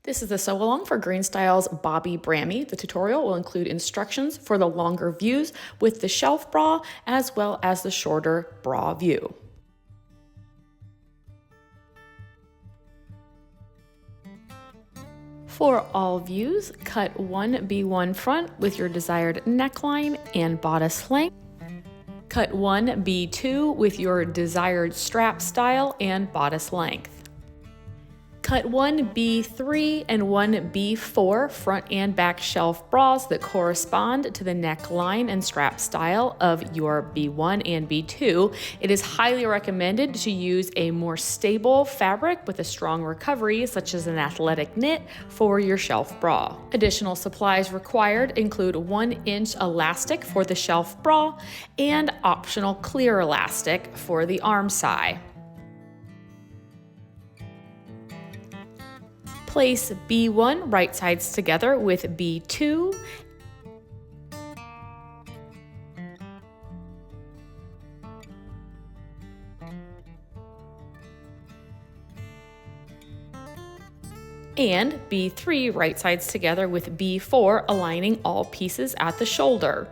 This is the sew along for Greenstyle's Bobby Brami. The tutorial will include instructions for the longer views with the shelf bra as well as the shorter bra view. For all views, cut 1B1 front with your desired neckline and bodice length. Cut 1B2 with your desired strap style and bodice length. Cut 1B3 and 1B4 front and back shelf bras that correspond to the neckline and strap style of your B1 and B2. It is highly recommended to use a more stable fabric with a strong recovery, such as an athletic knit, for your shelf bra. Additional supplies required include 1-inch elastic for the shelf bra and optional clear elastic for the Armscye. Place B1 right sides together with B2 and B3 right sides together with B4, aligning all pieces at the shoulder.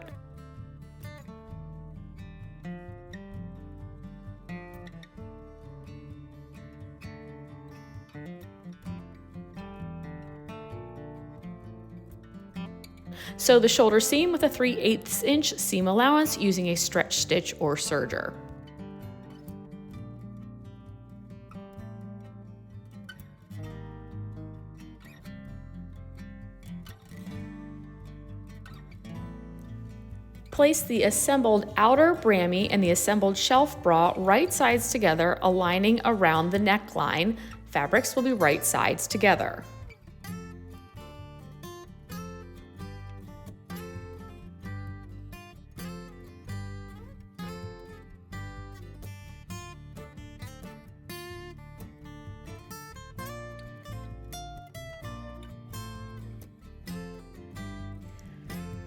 Sew the shoulder seam with a 3/8 inch seam allowance using a stretch stitch or serger. Place the assembled outer Brami and the assembled shelf bra right sides together, aligning around the neckline. Fabrics will be right sides together.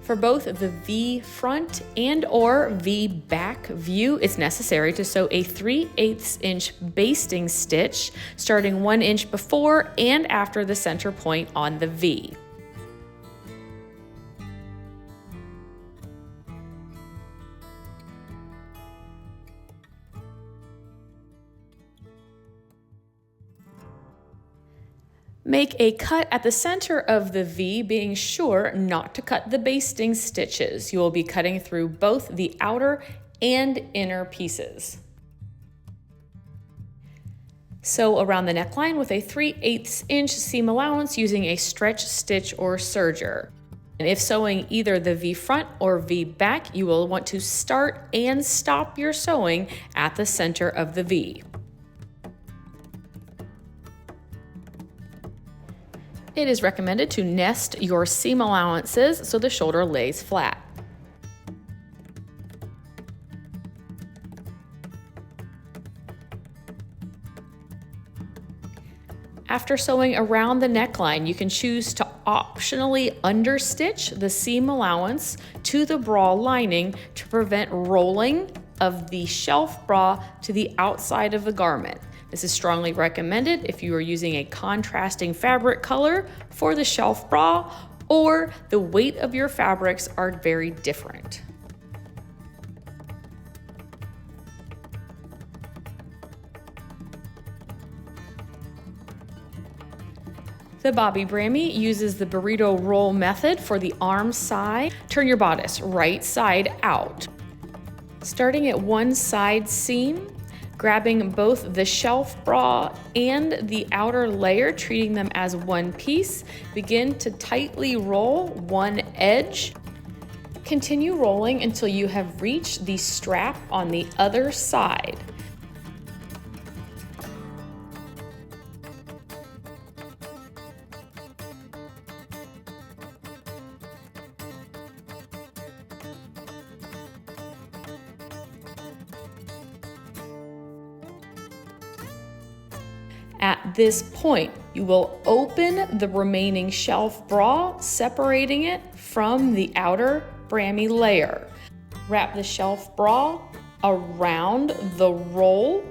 For both the V front and or V back view, it's necessary to sew a 3/8 inch basting stitch, starting 1 inch before and after the center point on the V. Make a cut at the center of the V, being sure not to cut the basting stitches. You will be cutting through both the outer and inner pieces. Sew around the neckline with a 3/8 inch seam allowance using a stretch stitch or serger. And if sewing either the V front or V back, you will want to start and stop your sewing at the center of the V. It is recommended to nest your seam allowances so the shoulder lays flat. After sewing around the neckline, you can choose to optionally understitch the seam allowance to the bra lining to prevent rolling of the shelf bra to the outside of the garment. This is strongly recommended if you are using a contrasting fabric color for the shelf bra or the weight of your fabrics are very different. The Bobby Brami uses the burrito roll method for the Armscye. Turn your bodice right side out. Starting at one side seam, grabbing both the shelf bra and the outer layer, treating them as one piece, begin to tightly roll one edge. Continue rolling until you have reached the strap on the other side. At this point, you will open the remaining shelf bra, separating it from the outer Brami layer. Wrap the shelf bra around the roll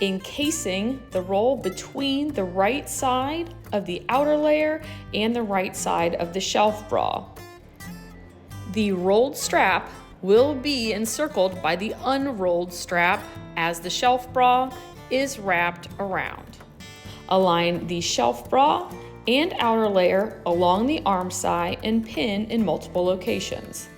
encasing the roll between the right side of the outer layer and the right side of the shelf bra. The rolled strap will be encircled by the unrolled strap as the shelf bra is wrapped around. Align the shelf bra and outer layer along the armscye and pin in multiple locations.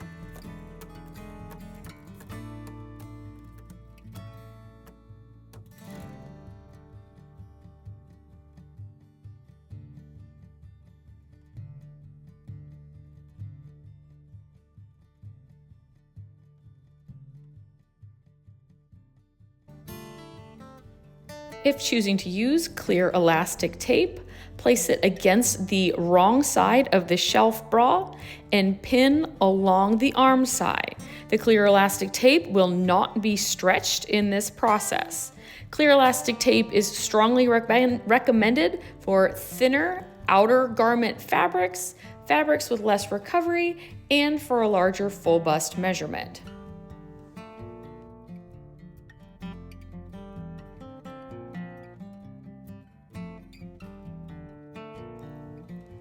If choosing to use clear elastic tape, place it against the wrong side of the shelf bra and pin along the armscye. The clear elastic tape will not be stretched in this process. Clear elastic tape is strongly recommended for thinner outer garment fabrics, fabrics with less recovery, and for a larger full bust measurement.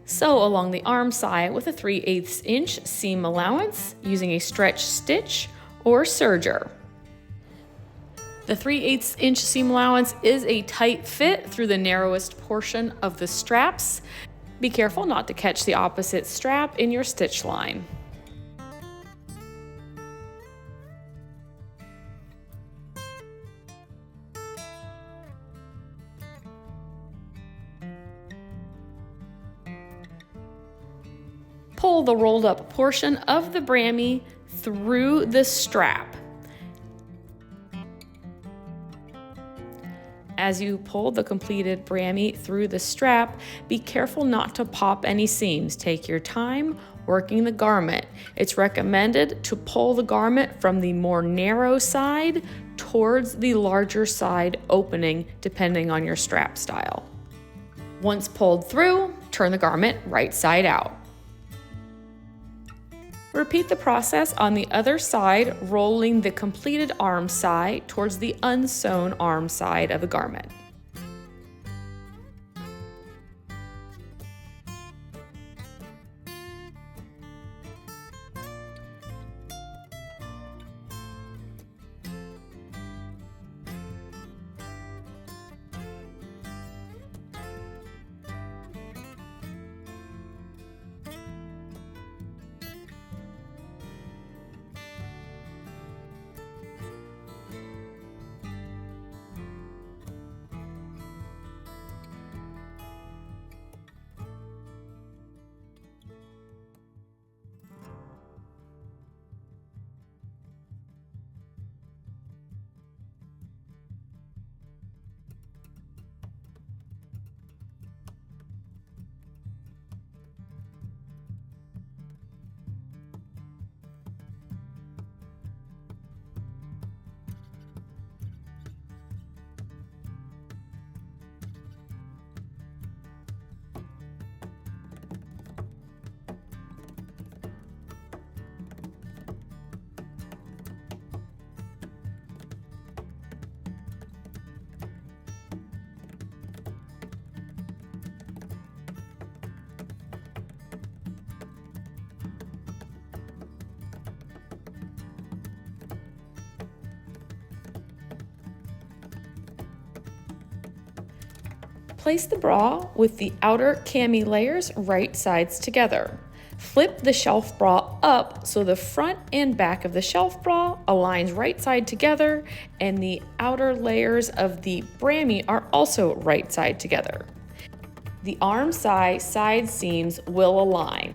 Sew along the armscye with a 3/8 inch seam allowance using a stretch stitch or serger. The 3/8 inch seam allowance is a tight fit through the narrowest portion of the straps. Be careful not to catch the opposite strap in your stitch line. Pull the rolled up portion of the Brami through the strap. As you pull the completed Brami through the strap, be careful not to pop any seams. Take your time working the garment. It's recommended to pull the garment from the more narrow side towards the larger side opening, depending on your strap style. Once pulled through, turn the garment right side out. Repeat the process on the other side, rolling the completed armscye towards the unsewn arm side of the garment. Place the bra with the outer cami layers right sides together. Flip the shelf bra up so the front and back of the shelf bra aligns right side together and the outer layers of the Brami are also right side together. The armscye side seams will align.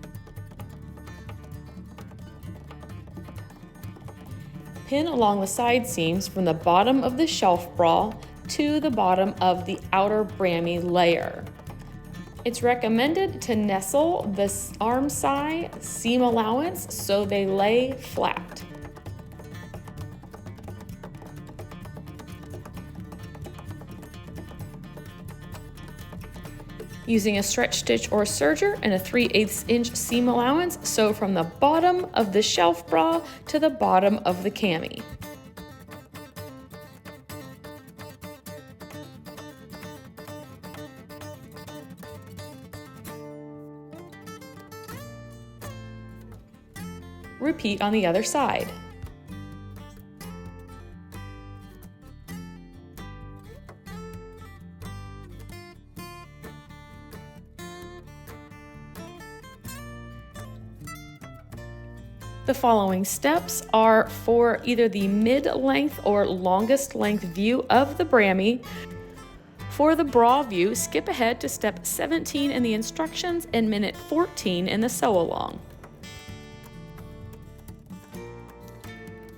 Pin along the side seams from the bottom of the shelf bra to the bottom of the outer Brami layer. It's recommended to nestle the armscye seam allowance so they lay flat. Using a stretch stitch or serger and a 3/8 inch seam allowance, sew from the bottom of the shelf bra to the bottom of the cami. Repeat on the other side. The following steps are for either the mid-length or longest length view of the Brami. For the bra view, skip ahead to step 17 in the instructions and minute 14 in the sew-along.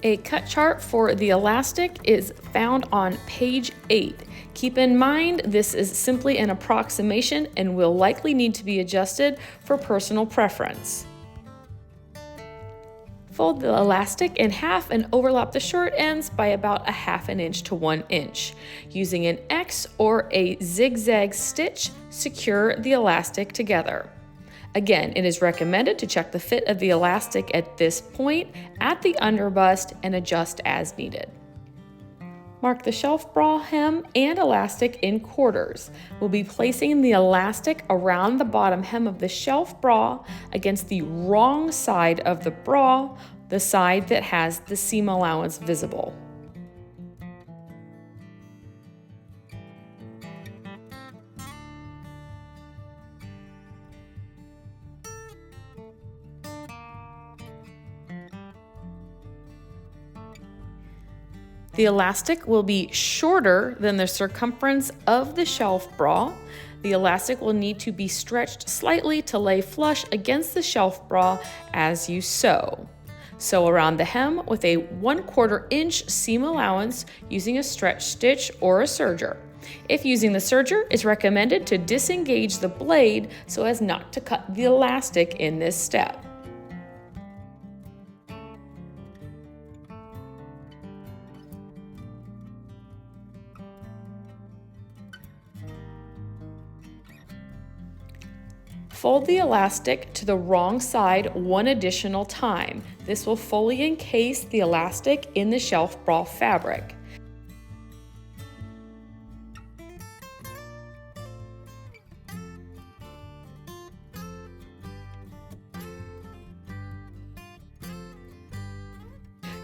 A cut chart for the elastic is found on page 8. Keep in mind this is simply an approximation and will likely need to be adjusted for personal preference. Fold the elastic in half and overlap the short ends by about 1/2 inch to 1 inch. Using an X or a zigzag stitch, secure the elastic together. Again, it is recommended to check the fit of the elastic at this point at the underbust and adjust as needed. Mark the shelf bra hem and elastic in quarters. We'll be placing the elastic around the bottom hem of the shelf bra against the wrong side of the bra, the side that has the seam allowance visible. The elastic will be shorter than the circumference of the shelf bra. The elastic will need to be stretched slightly to lay flush against the shelf bra as you sew. Sew around the hem with a 1/4 inch seam allowance using a stretch stitch or a serger. If using the serger, it's recommended to disengage the blade so as not to cut the elastic in this step. Fold the elastic to the wrong side one additional time. This will fully encase the elastic in the shelf bra fabric.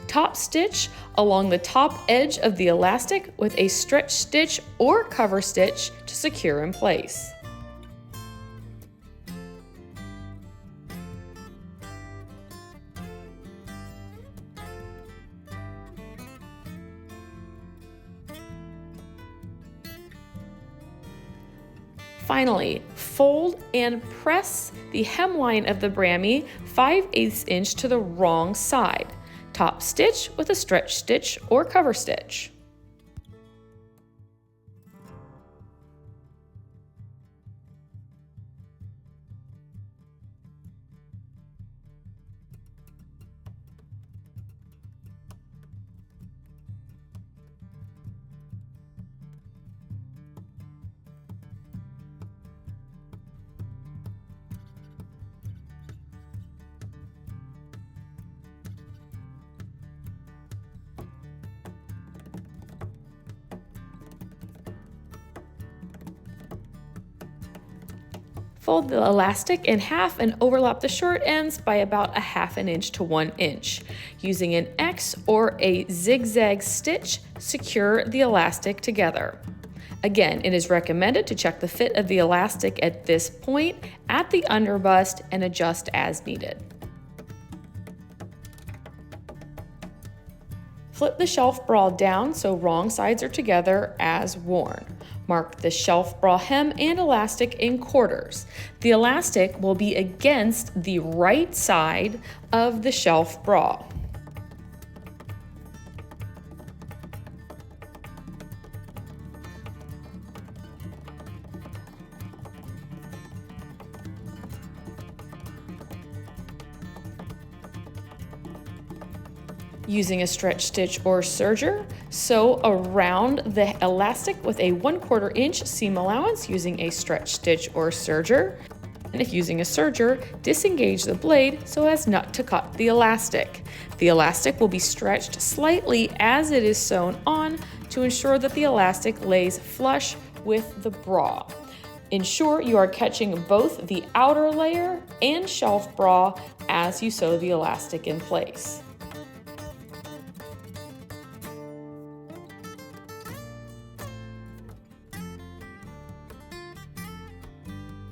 Top stitch along the top edge of the elastic with a stretch stitch or cover stitch to secure in place. Finally, fold and press the hemline of the Brami 5/8 inch to the wrong side. Top stitch with a stretch stitch or cover stitch. Fold the elastic in half and overlap the short ends by about 1/2 inch to 1 inch. Using an X or a zigzag stitch, secure the elastic together. Again, it is recommended to check the fit of the elastic at this point at the underbust and adjust as needed. Flip the shelf bra down so wrong sides are together as worn. Mark the shelf bra hem and elastic in quarters. The elastic will be against the right side of the shelf bra. Using a stretch stitch or serger, sew around the elastic with a 1/4 inch seam allowance using a stretch stitch or serger. And if using a serger, disengage the blade so as not to cut the elastic. The elastic will be stretched slightly as it is sewn on to ensure that the elastic lays flush with the bra. Ensure you are catching both the outer layer and shelf bra as you sew the elastic in place.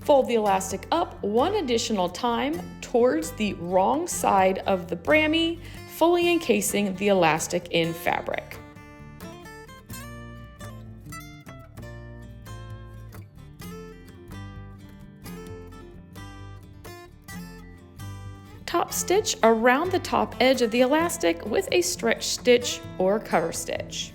Fold the elastic up one additional time towards the wrong side of the Brami, fully encasing the elastic in fabric. Top stitch around the top edge of the elastic with a stretch stitch or cover stitch.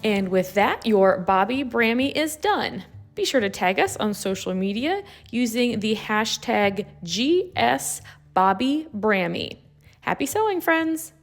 And with that, your Bobby Brami is done. Be sure to tag us on social media using the hashtag GSBobbyBrami. Happy sewing, friends!